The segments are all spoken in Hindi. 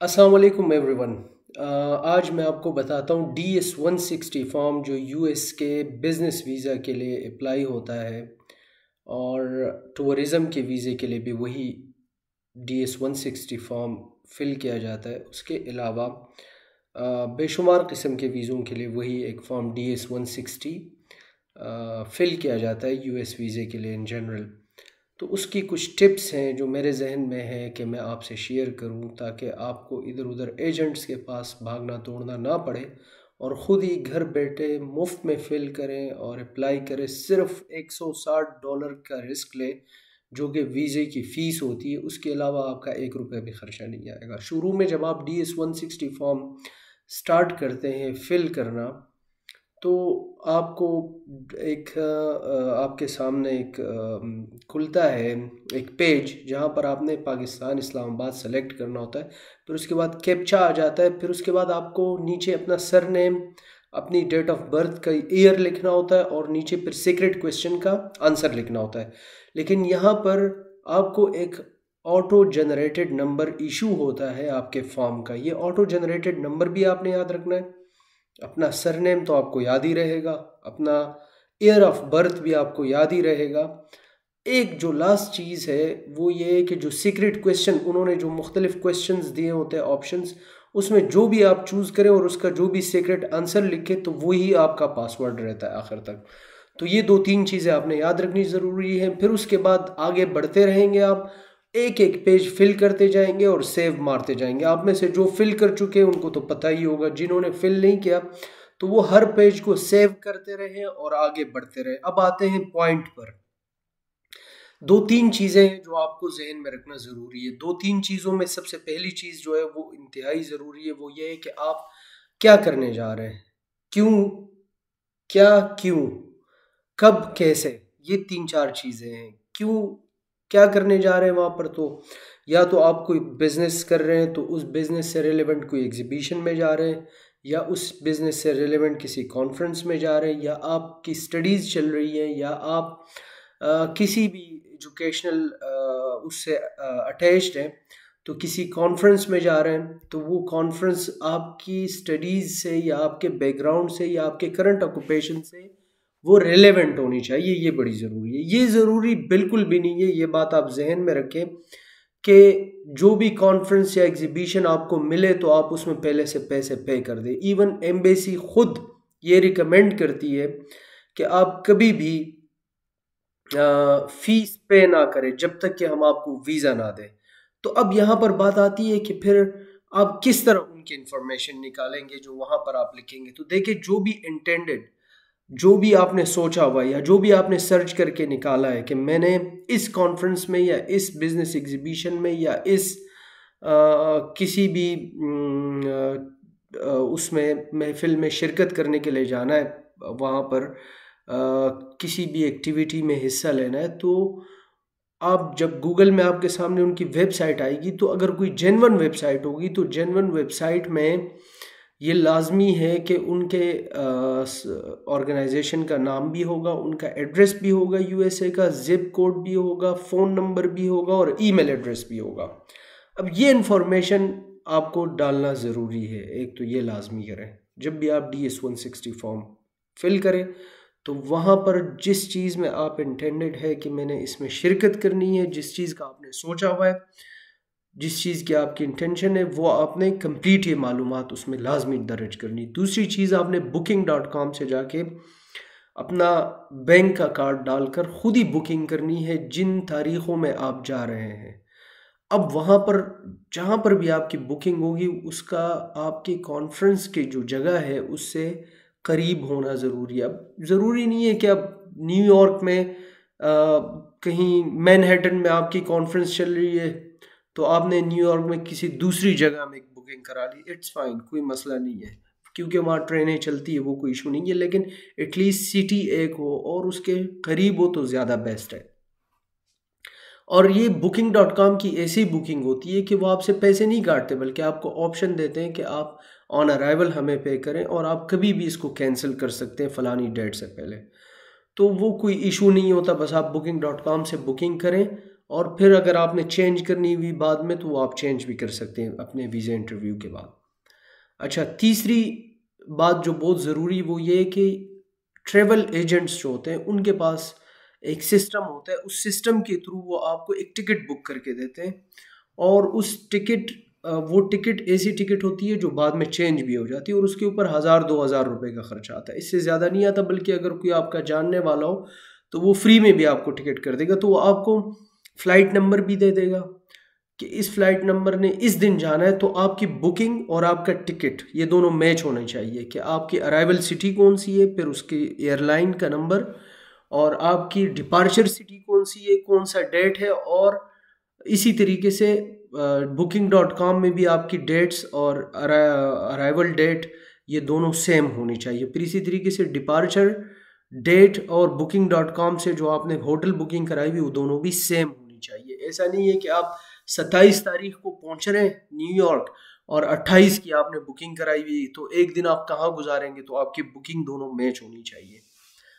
अस्सलाम वालेकुम एवरीवन। आज मैं आपको बताता हूँ DS-160 फॉर्म जो यूएस के बिज़नेस वीज़ा के लिए अप्लाई होता है और टूरिज़म के वीज़े के लिए भी वही DS-160 फॉर्म फिल किया जाता है। उसके अलावा बेशुमार किस्म के वीज़ों के लिए वही एक फॉर्म DS-160 फिल किया जाता है यूएस वीज़े के लिए इन जनरल। तो उसकी कुछ टिप्स हैं जो मेरे जहन में है कि मैं आपसे शेयर करूं ताकि आपको इधर उधर एजेंट्स के पास भागना दौड़ना ना पड़े और ख़ुद ही घर बैठे मुफ्त में फ़िल करें और अप्लाई करें। सिर्फ $160 का रिस्क लें जो कि वीज़े की फ़ीस होती है। उसके अलावा आपका ₹1 भी ख़र्चा नहीं आएगा। शुरू में जब आप DS-160 फॉर्म स्टार्ट करते हैं फ़िल करना, तो आपको एक आपके सामने एक खुलता है एक पेज जहाँ पर आपने पाकिस्तान इस्लामाबाद सेलेक्ट करना होता है। फिर उसके बाद कैप्चा आ जाता है। फिर उसके बाद आपको नीचे अपना सरनेम, अपनी डेट ऑफ बर्थ का ईयर लिखना होता है और नीचे फिर सीक्रेट क्वेश्चन का आंसर लिखना होता है। लेकिन यहाँ पर आपको एक ऑटो जनरेटेड नंबर इशू होता है आपके फॉर्म का। ये ऑटो जनरेटेड नंबर भी आपने याद रखना है। अपना सरनेम तो आपको याद ही रहेगा, अपना ईयर ऑफ बर्थ भी आपको याद ही रहेगा। एक जो लास्ट चीज़ है वो ये है कि जो सीक्रेट क्वेश्चन उन्होंने जो मुख्तलिफ क्वेश्चंस दिए होते हैं ऑप्शंस, उसमें जो भी आप चूज़ करें और उसका जो भी सीक्रेट आंसर लिखे तो वही आपका पासवर्ड रहता है आखिर तक। तो ये दो तीन चीज़ें आपने याद रखनी ज़रूरी है। फिर उसके बाद आगे बढ़ते रहेंगे, आप एक एक पेज फिल करते जाएंगे और सेव मारते जाएंगे। आप में से जो फिल कर चुके हैं उनको तो पता ही होगा, जिन्होंने फिल नहीं किया तो वो हर पेज को सेव करते रहे और आगे बढ़ते रहे। अब आते हैं पॉइंट पर। दो तीन चीज़ें हैं जो आपको जहन में रखना ज़रूरी है। दो तीन चीज़ों में सबसे पहली चीज़ जो है वो इंतहाई ज़रूरी है, वो ये है कि आप क्या करने जा रहे हैं, क्यों, क्या, क्यों, कब, कैसे। ये तीन चार चीज़ें हैं। क्यों, क्या करने जा रहे हैं वहाँ पर, तो या तो आप कोई बिज़नेस कर रहे हैं तो उस बिज़नेस से रिलेवेंट कोई एग्जीबिशन में जा रहे हैं, या उस बिज़नेस से रिलेवेंट किसी कॉन्फ्रेंस में जा रहे हैं, या आपकी स्टडीज़ चल रही हैं, या आप किसी भी एजुकेशनल उससे अटैच्ड हैं तो किसी कॉन्फ्रेंस में जा रहे हैं। तो वो कॉन्फ्रेंस आपकी स्टडीज़ से या आपके बैकग्राउंड से या आपके करंट ऑक्यूपेशन से वो रिलेवेंट होनी चाहिए। ये बड़ी ज़रूरी है। ये ज़रूरी बिल्कुल भी नहीं है, ये बात आप जहन में रखें कि जो भी कॉन्फ्रेंस या एग्जीबिशन आपको मिले तो आप उसमें पहले से पैसे पे कर दें। इवन एम्बेसी खुद ये रिकमेंड करती है कि आप कभी भी फीस पे ना करें जब तक कि हम आपको वीज़ा ना दें। तो अब यहाँ पर बात आती है कि फिर आप किस तरह उनकी इंफॉर्मेशन निकालेंगे जो वहाँ पर आप लिखेंगे। तो देखिए, जो भी इंटेंडेड, जो भी आपने सोचा हुआ या जो भी आपने सर्च करके निकाला है कि मैंने इस कॉन्फ्रेंस में या इस बिजनेस एग्जीबिशन में या इस किसी भी उसमें महफिल में शिरकत करने के लिए जाना है, वहाँ पर किसी भी एक्टिविटी में हिस्सा लेना है, तो आप जब गूगल में आपके सामने उनकी वेबसाइट आएगी तो अगर कोई जेन्युइन वेबसाइट होगी तो जेन्युइन वेबसाइट में ये लाजमी है कि उनके ऑर्गेनाइजेशन का नाम भी होगा, उनका एड्रेस भी होगा, यूएसए का जिप कोड भी होगा, फ़ोन नंबर भी होगा और ईमेल एड्रेस भी होगा। अब ये इंफॉर्मेशन आपको डालना ज़रूरी है। एक तो ये लाजमी करें जब भी आप DS-160 फॉर्म फिल करें, तो वहाँ पर जिस चीज़ में आप इंटेंडेड है कि मैंने इसमें शिरकत करनी है, जिस चीज़ का आपने सोचा हुआ है, जिस चीज़ की आपकी इंटेंशन है, वो आपने कंप्लीट ये मालूमात उसमें लाजमी दर्ज करनी। दूसरी चीज़, आपने booking.com से जाके अपना बैंक का कार्ड डालकर ख़ुद ही बुकिंग करनी है जिन तारीख़ों में आप जा रहे हैं। अब वहाँ पर जहाँ पर भी आपकी बुकिंग होगी उसका आपकी कॉन्फ्रेंस की जो जगह है उससे करीब होना ज़रूरी है। अब ज़रूरी नहीं है कि अब न्यूयॉर्क में कहीं मैनहट्टन में आपकी कॉन्फ्रेंस चल रही है तो आपने न्यूयॉर्क में किसी दूसरी जगह में एक बुकिंग करा ली। इट्स फाइन, कोई मसला नहीं है, क्योंकि वहाँ ट्रेनें चलती है, वो कोई इशू नहीं है। लेकिन एटलीस्ट सिटी एक हो और उसके करीब हो तो ज़्यादा बेस्ट है। और ये booking.com की ऐसी बुकिंग होती है कि वो आपसे पैसे नहीं काटते, बल्कि आपको ऑप्शन देते हैं कि आप ऑन अराइवल हमें पे करें और आप कभी भी इसको कैंसिल कर सकते हैं फ़लानी डेट से पहले। तो वो कोई इशू नहीं होता, बस आप booking.com से बुकिंग करें और फिर अगर आपने चेंज करनी हुई बाद में तो वो आप चेंज भी कर सकते हैं अपने वीज़ा इंटरव्यू के बाद। अच्छा, तीसरी बात जो बहुत ज़रूरी वो ये है कि ट्रैवल एजेंट्स जो होते हैं उनके पास एक सिस्टम होता है, उस सिस्टम के थ्रू वो आपको एक टिकट बुक करके देते हैं, और उस टिकट वो टिकट ऐसी टिकट होती है जो बाद में चेंज भी हो जाती है, और उसके ऊपर 1000-2000 रुपये का खर्चा आता है, इससे ज़्यादा नहीं आता। बल्कि अगर कोई आपका जानने वाला हो तो वो फ्री में भी आपको टिकट कर देगा। तो वो आपको फ़्लाइट नंबर भी दे देगा कि इस फ्लाइट नंबर ने इस दिन जाना है, तो आपकी बुकिंग और आपका टिकट ये दोनों मैच होने चाहिए कि आपकी अराइवल सिटी कौन सी है, फिर उसकी एयरलाइन का नंबर, और आपकी डिपार्चर सिटी कौन सी है, कौन सा डेट है। और इसी तरीके से booking.com में भी आपकी डेट्स और अराइवल डेट ये दोनों सेम होनी चाहिए। फिर इसी तरीके से डिपार्चर डेट और booking.com से जो आपने होटल बुकिंग कराई हुई वो दोनों भी सेम होनी चाहिए। ऐसा नहीं है कि आप 27 तारीख को पहुंच रहे हैं न्यूयॉर्क और 28 की आपने बुकिंग कराई हुई, तो एक दिन आप कहाँ गुजारेंगे, तो आपकी बुकिंग दोनों मैच होनी चाहिए।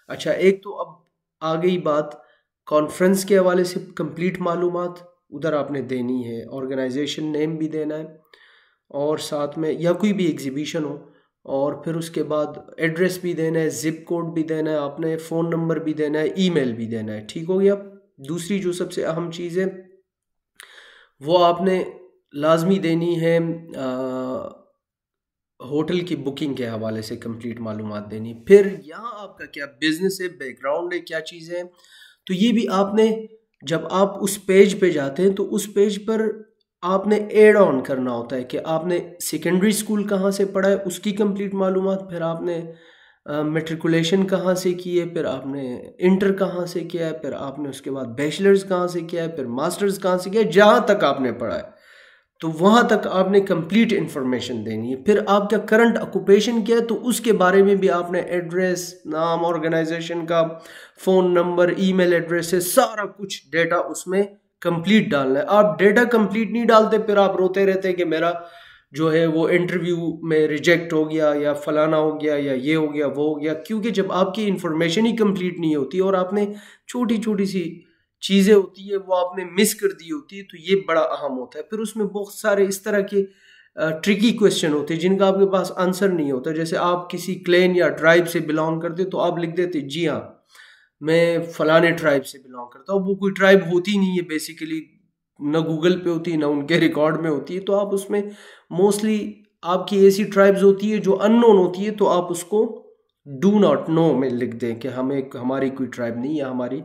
अच्छा, एक तो अब आ गई बात कॉन्फ्रेंस के हवाले से कंप्लीट मालूमात उधर आपने देनी है, ऑर्गेनाइजेशन नेम भी देना है, और साथ में या कोई भी एग्जीबिशन हो, और फिर उसके बाद एड्रेस भी देना है, जिप कोड भी देना है, आपने फ़ोन नंबर भी देना है, ईमेल भी देना है। ठीक हो गया। दूसरी जो सबसे अहम चीज़ है वो आपने लाजमी देनी है होटल की बुकिंग के हवाले से कंप्लीट मालूमात देनी। फिर यहाँ आपका क्या बिजनेस है, बैकग्राउंड है, क्या चीज़ें हैं, तो ये भी आपने जब आप उस पेज पे जाते हैं तो उस पेज पर आपने एड ऑन करना होता है कि आपने सेकेंडरी स्कूल कहाँ से पढ़ा है उसकी कंप्लीट मालूमात, फिर आपने मेट्रिकुलेशन कहाँ से की है, फिर आपने इंटर कहाँ से किया है, फिर आपने उसके बाद बैचलर्स कहाँ से किया है, फिर मास्टर्स कहाँ से किया है, जहाँ तक आपने पढ़ा है तो वहाँ तक आपने कंप्लीट इन्फॉर्मेशन देनी है। फिर आपका करंट ऑक्यूपेशन क्या है तो उसके बारे में भी आपने एड्रेस, नाम, ऑर्गेनाइजेशन का, फ़ोन नंबर, ईमेल एड्रेस है, सारा कुछ डेटा उसमें कंप्लीट डालना है। आप डेटा कंप्लीट नहीं डालते फिर आप रोते रहते कि मेरा जो है वो इंटरव्यू में रिजेक्ट हो गया या फलाना हो गया या ये हो गया वो हो गया, क्योंकि जब आपकी इन्फॉर्मेशन ही कंप्लीट नहीं होती और आपने छोटी छोटी सी चीज़ें होती है वो आपने मिस कर दी होती है, तो ये बड़ा अहम होता है। फिर उसमें बहुत सारे इस तरह के ट्रिकी क्वेश्चन होते हैं जिनका आपके पास आंसर नहीं होता। जैसे आप किसी क्लेन या ट्राइब से बिलोंग करते तो आप लिख देते जी हाँ मैं फलाने ट्राइब से बिलोंग करता हूँ, वो कोई ट्राइब होती नहीं है बेसिकली, ना गूगल पे होती है ना उनके रिकॉर्ड में होती है। तो आप उसमें मोस्टली आपकी ऐसी ट्राइब्स होती है जो अननोन होती है, तो आप उसको डू नॉट नो में लिख दें कि हमें हमारी कोई ट्राइब नहीं, या हमारी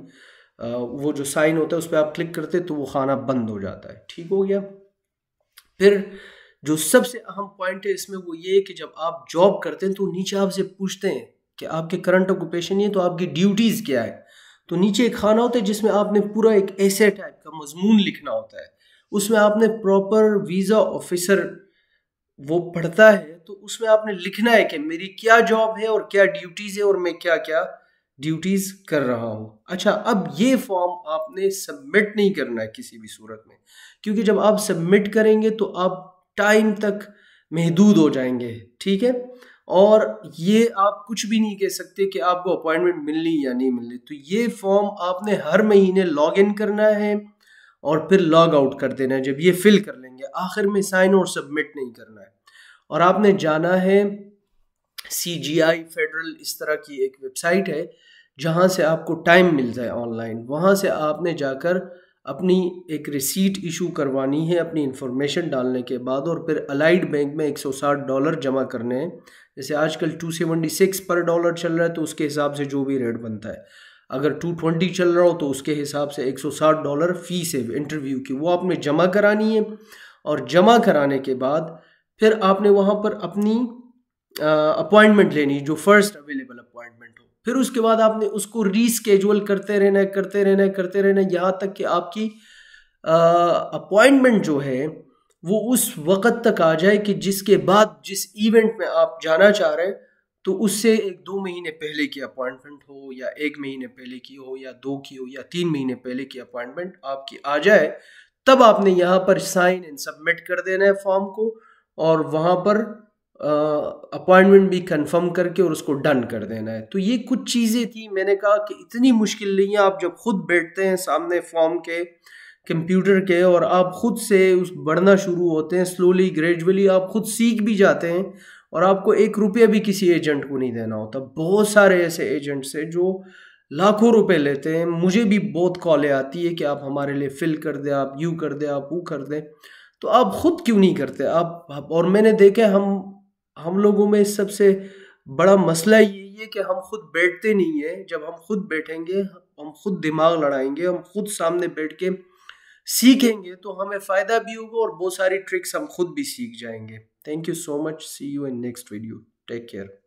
वो जो साइन होता है उस पर आप क्लिक करते तो वो खाना बंद हो जाता है। ठीक हो गया। फिर जो सबसे अहम पॉइंट है इसमें वो ये है कि जब आप जॉब करते हैं तो नीचे आपसे पूछते हैं कि आपके करंट ऑक्यूपेशन ये तो आपकी ड्यूटीज़ क्या है, तो नीचे एक खाना होता है जिसमें आपने पूरा एक ऐसे टाइप का मजमून लिखना होता है, उसमें आपने प्रॉपर वीज़ा ऑफिसर वो पढ़ता है तो उसमें आपने लिखना है कि मेरी क्या जॉब है और क्या ड्यूटीज़ है और मैं क्या क्या ड्यूटीज़ कर रहा हूँ। अच्छा, अब ये फॉर्म आपने सबमिट नहीं करना है किसी भी सूरत में, क्योंकि जब आप सबमिट करेंगे तो आप टाइम तक महदूद हो जाएंगे। ठीक है, और ये आप कुछ भी नहीं कह सकते कि आपको अपॉइंटमेंट मिलनी या नहीं मिलनी। तो ये फॉर्म आपने हर महीने लॉग इन करना है और फिर लॉग आउट कर देना है। जब ये फिल कर लेंगे आखिर में साइन और सबमिट नहीं करना है। और आपने जाना है CGI फेडरल, इस तरह की एक वेबसाइट है जहाँ से आपको टाइम मिल जाए ऑनलाइन, वहाँ से आपने जाकर अपनी एक रिसीट इशू करवानी है अपनी इंफॉर्मेशन डालने के बाद, और फिर अलाइड बैंक में $160 जमा करने हैं। जैसे आजकल 276 पर डॉलर चल रहा है तो उसके हिसाब से जो भी रेट बनता है, अगर 220 चल रहा हो तो उसके हिसाब से $160 फीस है इंटरव्यू की, वो आपने जमा करानी है। और जमा कराने के बाद फिर आपने वहाँ पर अपनी अपॉइंटमेंट लेनी, जो फर्स्ट अवेलेबल अपॉइंटमेंट हो। फिर उसके बाद आपने उसको रीस्केजुअल करते रहना है यहाँ तक कि आपकी अपॉइंटमेंट जो है वो उस वक़्त तक आ जाए कि जिसके बाद जिस इवेंट में आप जाना चाह रहे हैं तो उससे 1-2 महीने पहले की अपॉइंटमेंट हो, या 1 महीने पहले की हो, या 2 की हो, या 3 महीने पहले की अपॉइंटमेंट आपकी आ जाए, तब आपने यहाँ पर साइन एंड सबमिट कर देना है फॉर्म को, और वहाँ पर अपॉइंटमेंट भी कंफर्म करके और उसको डन कर देना है। तो ये कुछ चीज़ें थी, मैंने कहा कि इतनी मुश्किल नहीं है। आप जब खुद बैठते हैं सामने फॉर्म के कंप्यूटर के, और आप खुद से उस बढ़ना शुरू होते हैं। स्लोली ग्रेजुअली आप खुद सीख भी जाते हैं और आपको 1 रुपया भी किसी एजेंट को नहीं देना होता। बहुत सारे ऐसे एजेंट्स हैं जो लाखों रुपए लेते हैं। मुझे भी बहुत कॉलें आती है कि आप हमारे लिए फिल कर दें, आप यूँ कर दें, आप वो कर दें। तो आप खुद क्यों नहीं करते आप? और मैंने देखा हम लोगों में सबसे बड़ा मसला यही है कि हम खुद बैठते नहीं है। जब हम खुद बैठेंगे, हम खुद दिमाग लड़ाएंगे, हम खुद सामने बैठ के सीखेंगे, तो हमें फ़ायदा भी होगा और बहुत सारी ट्रिक्स हम खुद भी सीख जाएंगे। Thank you so much. See you in next video. Take care.